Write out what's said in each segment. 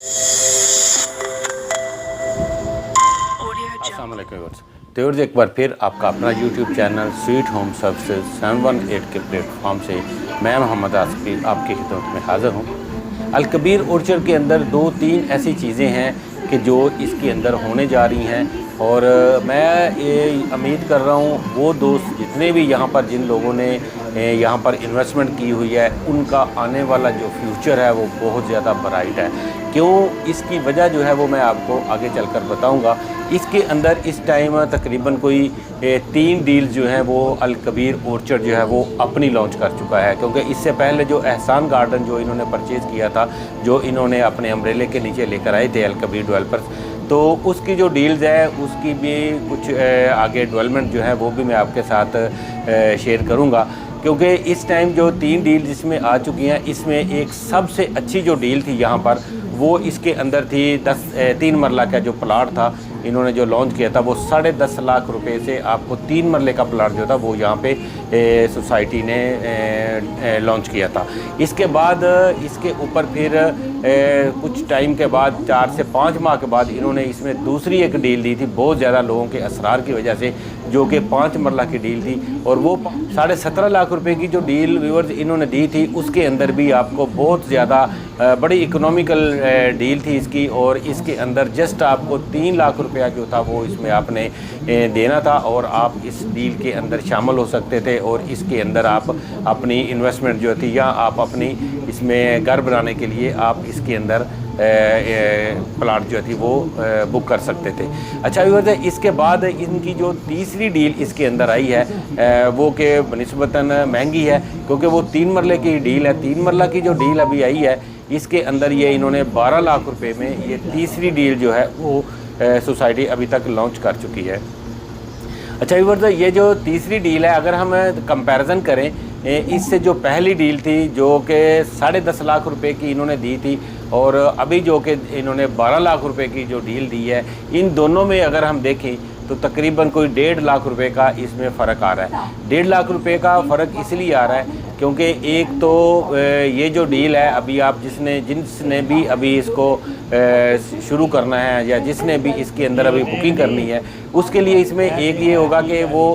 अस्सलाम वालेकुम। तो एक बार फिर आपका अपना YouTube channel sweet home services 718 के प्लेटफॉर्म से मैं मोहम्मद आसिफ आपकी खिदमत में हाज़िर हूँ। अल कबीर ऑर्चर्ड के अंदर 2-3 ऐसी चीज़ें हैं कि जो इसके अंदर होने जा रही हैं, और मैं ये उम्मीद कर रहा हूँ वो दोस्त जितने भी यहाँ पर जिन लोगों ने यहाँ पर इन्वेस्टमेंट की हुई है उनका आने वाला जो फ्यूचर है वो बहुत ज़्यादा ब्राइट है। क्यों, इसकी वजह जो है वो मैं आपको आगे चलकर बताऊंगा। इसके अंदर इस टाइम तकरीबन कोई 3 डील जो हैं वो अल कबीर ऑर्चर्ड जो है वो अपनी लॉन्च कर चुका है, क्योंकि इससे पहले जो एहसान गार्डन जो इन्होंने परचेज़ किया था, जो इन्होंने अपने अम्ब्रेले के नीचे लेकर आए थे अल कबीर डेवलपर्स, तो उसकी जो डील्स है उसकी भी कुछ आगे डेवलपमेंट जो है वो भी मैं आपके साथ शेयर करूँगा। क्योंकि इस टाइम जो 3 डील जिसमें आ चुकी हैं, इसमें एक सबसे अच्छी जो डील थी यहाँ पर वो इसके अंदर थी 3 मरला का जो प्लाट था इन्होंने जो लॉन्च किया था, वो 10.5 लाख रुपए से आपको 3 मरले का प्लाट जो था वो यहाँ पे सोसाइटी ने लॉन्च किया था। इसके बाद इसके ऊपर फिर कुछ टाइम के बाद 4 से 5 माह के बाद इन्होंने इसमें दूसरी एक डील दी थी, बहुत ज़्यादा लोगों के असरार की वजह से, जो कि 5 मरला की डील थी, और वो 17.5 लाख रुपए की जो डील व्यूअर्स इन्होंने दी थी उसके अंदर भी आपको बहुत ज़्यादा बड़ी इकोनॉमिकल डील थी इसकी, और इसके अंदर जस्ट आपको 3 लाख रुपया जो था वो इसमें आपने देना था और आप इस डील के अंदर शामिल हो सकते थे, और इसके अंदर आप अपनी इन्वेस्टमेंट जो थी या आप अपनी इसमें घर बनाने के लिए आप इसके अंदर प्लाट जो थी वो बुक कर सकते थे। अच्छा व्यूअर्स, इसके बाद इनकी जो तीसरी डील इसके अंदर आई है वो कि निस्बतन महंगी है, क्योंकि वो 3 मरले की डील है। 3 मरला की जो डील अभी आई है इसके अंदर ये इन्होंने 12 लाख रुपए में ये तीसरी डील जो है वो सोसाइटी अभी तक लॉन्च कर चुकी है। अच्छा व्यूअर्स, ये जो तीसरी डील है अगर हम कंपैरिजन करें इससे जो पहली डील थी जो कि 10.5 लाख रुपए की इन्होंने दी थी, और अभी जो कि इन्होंने 12 लाख रुपए की जो डील दी है, इन दोनों में अगर हम देखें तो तकरीबन कोई 1.5 लाख रुपए का इसमें फ़र्क आ रहा है। 1.5 लाख रुपए का फ़र्क इसलिए आ रहा है क्योंकि एक तो ये जो डील है अभी आप जिसने भी अभी इसको शुरू करना है या जिसने भी इसके अंदर अभी बुकिंग करनी है, उसके लिए इसमें एक ये होगा कि वो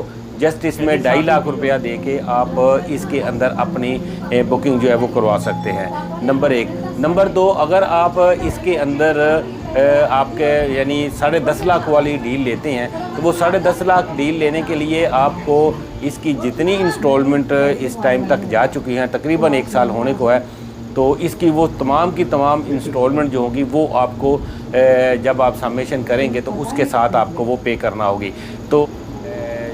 जस्ट इसमें 2.5 लाख रुपया दे के आप इसके अंदर अपनी बुकिंग जो है वो करवा सकते हैं, नंबर 1। नंबर 2, अगर आप इसके अंदर आपके यानी 10.5 लाख वाली डील लेते हैं तो वो 10.5 लाख डील लेने के लिए आपको इसकी जितनी इंस्टॉलमेंट इस टाइम तक जा चुकी हैं, तकरीबन 1 साल होने को है, तो इसकी वो तमाम की तमाम इंस्टॉलमेंट जो होगी वो आपको जब आप सबमिशन करेंगे तो उसके साथ आपको वो पे करना होगी। तो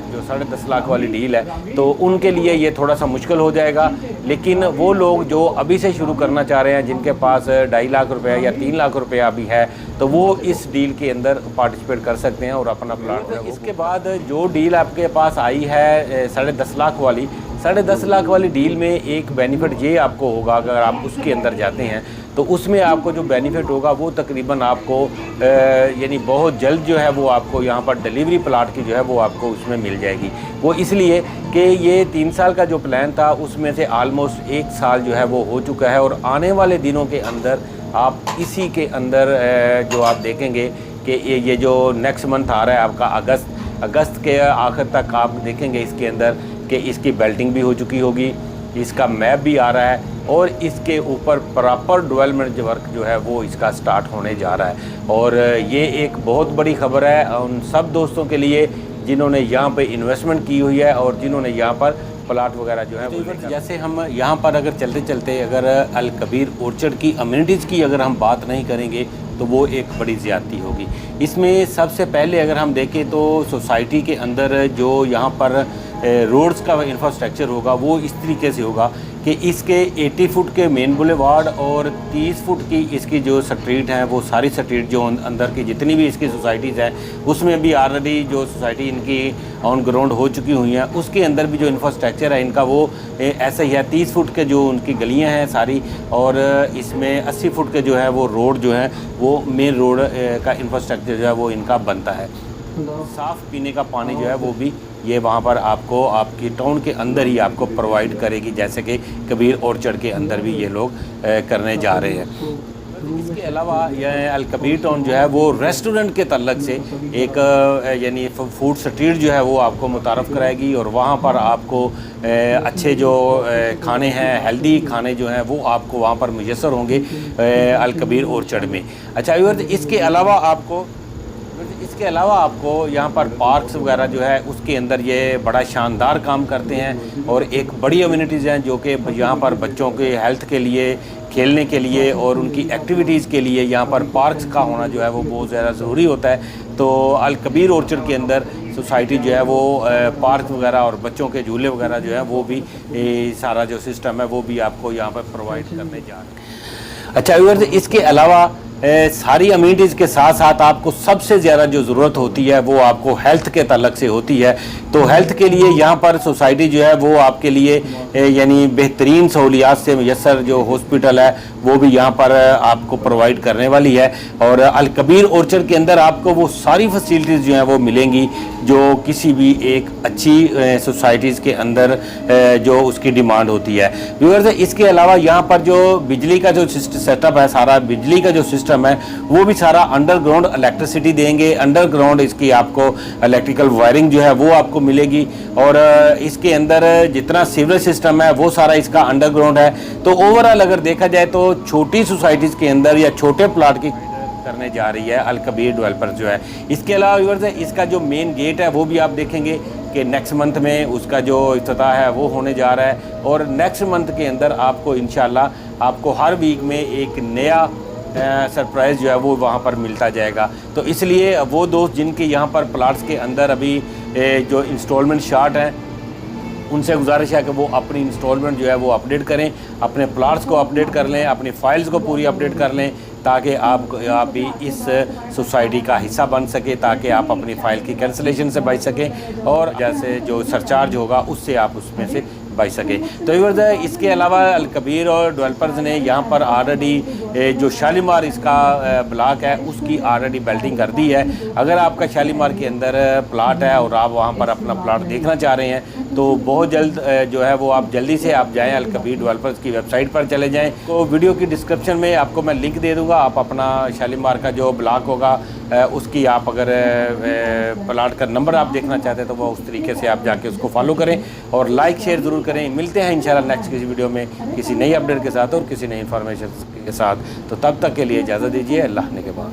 जो 10.5 लाख वाली डील है तो उनके लिए ये थोड़ा सा मुश्किल हो जाएगा, लेकिन वो लोग जो अभी से शुरू करना चाह रहे हैं, जिनके पास 2.5 लाख रुपया या 3 लाख रुपया अभी है, तो वो इस डील के अंदर पार्टिसिपेट कर सकते हैं और अपना प्लाट है। इसके बाद जो डील आपके पास आई है 10.5 लाख वाली, 10.5 लाख वाली डील में एक बेनिफिट ये आपको होगा, अगर आप उसके अंदर जाते हैं तो उसमें आपको जो बेनिफिट होगा वो तकरीबन आपको यानी बहुत जल्द जो है वो आपको यहाँ पर डिलीवरी प्लाट की जो है वो आपको उसमें मिल जाएगी। वो इसलिए कि ये 3 साल का जो प्लान था उसमें से आलमोस्ट 1 साल जो है वो हो चुका है, और आने वाले दिनों के अंदर आप इसी के अंदर जो आप देखेंगे कि ये जो नेक्स्ट मंथ आ रहा है आपका अगस्त के आखिर तक आप देखेंगे इसके अंदर कि इसकी बेल्टिंग भी हो चुकी होगी, इसका मैप भी आ रहा है, और इसके ऊपर प्रॉपर डेवलपमेंट वर्क जो है वो इसका स्टार्ट होने जा रहा है। और ये एक बहुत बड़ी खबर है उन सब दोस्तों के लिए जिन्होंने यहाँ पे इन्वेस्टमेंट की हुई है और जिन्होंने यहाँ पर प्लाट वगैरह जो है वो, जैसे हम यहाँ पर अगर चलते चलते अगर अल कबीर ऑर्चर्ड की अम्यूनिटीज़ की अगर हम बात नहीं करेंगे तो वो एक बड़ी ज़्यादती होगी। इसमें सबसे पहले अगर हम देखें तो सोसाइटी के अंदर जो यहाँ पर रोड्स का इंफ्रास्ट्रक्चर होगा वो इस तरीके से होगा कि इसके 80 फुट के मेन बुलेवार्ड और 30 फुट की इसकी जो स्ट्रीट हैं वो सारी स्ट्रीट जो अंदर की जितनी भी इसकी सोसाइटीज़ हैं उसमें भी ऑलरेडी जो सोसाइटी इनकी ऑन ग्राउंड हो चुकी हुई हैं, उसके अंदर भी जो इंफ्रास्ट्रक्चर है इनका वो ऐसा ही है। 30 फुट के जो उनकी गलियां हैं सारी, और इसमें 80 फुट के जो है वो रोड जो है वो मेन रोड का इंफ्रास्ट्रक्चर जो है वो इनका बनता है। साफ़ पीने का पानी जो है वो भी ये वहाँ पर आपको आपकी टाउन के अंदर ही आपको प्रोवाइड करेगी, जैसे कि कबीर ऑर्चर्ड के अंदर भी ये लोग करने जा रहे हैं। इसके अलावा यह अल-कबीर टाउन जो है वो रेस्टोरेंट के तल्लक से एक यानी फूड स्ट्रीट जो है वो आपको मुतारफ़ कराएगी और वहाँ पर आपको अच्छे जो खाने हैं, हेल्दी खाने जो हैं वो आपको वहाँ पर मुयस्सर होंगे अल-कबीर ऑर्चर्ड में। अच्छा व्यूअर्स, इसके अलावा आपको यहाँ पर पार्क्स वगैरह जो है उसके अंदर ये बड़ा शानदार काम करते हैं और एक बड़ी अम्यूनिटीज़ हैं जो कि यहाँ पर बच्चों के हेल्थ के लिए, खेलने के लिए और उनकी एक्टिविटीज़ के लिए यहाँ पर पार्क्स का होना जो है वो बहुत ज़्यादा ज़रूरी होता है। तो अल-कबीर ऑर्चर्ड के अंदर सोसाइटी जो है वो पार्क वगैरह और बच्चों के झूले वगैरह जो है वो भी सारा जो सिस्टम है वो भी आपको यहाँ पर प्रोवाइड करने जा रहे हैं। अच्छा व्यूअर्स, इसके अलावा सारी अम्यूनिटीज़ के साथ साथ आपको सबसे ज़्यादा जो ज़रूरत होती है वो आपको हेल्थ के तलक से होती है। तो हेल्थ के लिए यहाँ पर सोसाइटी जो है वो आपके लिए यानी बेहतरीन सहूलियात से मुयस्सर जो हॉस्पिटल है वो भी यहाँ पर आपको प्रोवाइड करने वाली है और अल-कबीर ऑर्चर्ड के अंदर आपको वो सारी फैसिलिटीज़ जो हैं वो मिलेंगी जो किसी भी एक अच्छी सोसाइटीज़ के अंदर जो उसकी डिमांड होती है। व्यूअर्स, इसके अलावा यहाँ पर जो बिजली का जो सेटअप है, सारा बिजली का जो सिस्टम है वो भी सारा अंडरग्राउंड इलेक्ट्रिसिटी देंगे। अंडरग्राउंड इसकी आपको इलेक्ट्रिकल वायरिंग जो है वो आपको मिलेगी और इसके अंदर जितना सीवरेज सिस्टम है वो सारा इसका अंडरग्राउंड है। तो ओवरऑल अगर देखा जाए तो छोटी सोसाइटीज़ के अंदर या छोटे प्लाट की करने जा रही है अल-कबीर डेवलपर्स जो है। इसके अलावा व्यूअर्स, इसका जो मेन गेट है वो भी आप देखेंगे कि नेक्स्ट मंथ में उसका जो इफ्तिताह है वो होने जा रहा है और नेक्स्ट मंथ के अंदर आपको इंशाल्लाह आपको हर वीक में एक नया सरप्राइज़ जो है वो वहाँ पर मिलता जाएगा। तो इसलिए वो दोस्त जिनके यहाँ पर प्लाट्स के अंदर अभी जो इंस्टॉलमेंट शार्ट हैं उनसे गुजारिश है कि वो अपनी इंस्टॉलमेंट जो है वो अपडेट करें, अपने प्लाट्स को अपडेट कर लें, अपनी फ़ाइल्स को पूरी अपडेट कर लें ताकि आप भी इस सोसाइटी का हिस्सा बन सके, ताकि आप अपनी फ़ाइल की कैंसलेशन से बच सकें और जैसे जो सरचार्ज होगा उससे आप उसमें से बच सके। तो व्यूअर्स, इसके अलावा अल-कबीर और डेवलपर्स ने यहाँ पर ऑलरेडी जो शालीमार इसका ब्लॉक है उसकी ऑलरेडी बिल्डिंग कर दी है। अगर आपका शालीमार के अंदर प्लाट है और आप वहाँ पर अपना प्लाट देखना चाह रहे हैं तो बहुत जल्द जो है वो आप जल्दी से आप जाएँ अल-कबीर डेवलपर्स की वेबसाइट पर चले जाएँ। तो वीडियो की डिस्क्रिप्शन में आपको मैं लिंक दे दूँगा, आप अपना शालीमार का जो ब्लॉक होगा उसकी आप अगर प्लाट का नंबर आप देखना चाहते हैं तो वो उस तरीके से आप जाके उसको फॉलो करें और लाइक शेयर ज़रूर करें। मिलते हैं इंशाल्लाह नेक्स्ट किसी वीडियो में किसी नई अपडेट के साथ और किसी नई इन्फॉर्मेशन के साथ। तो तब तक के लिए इजाज़त दीजिए, अल्लाह ने के बाद।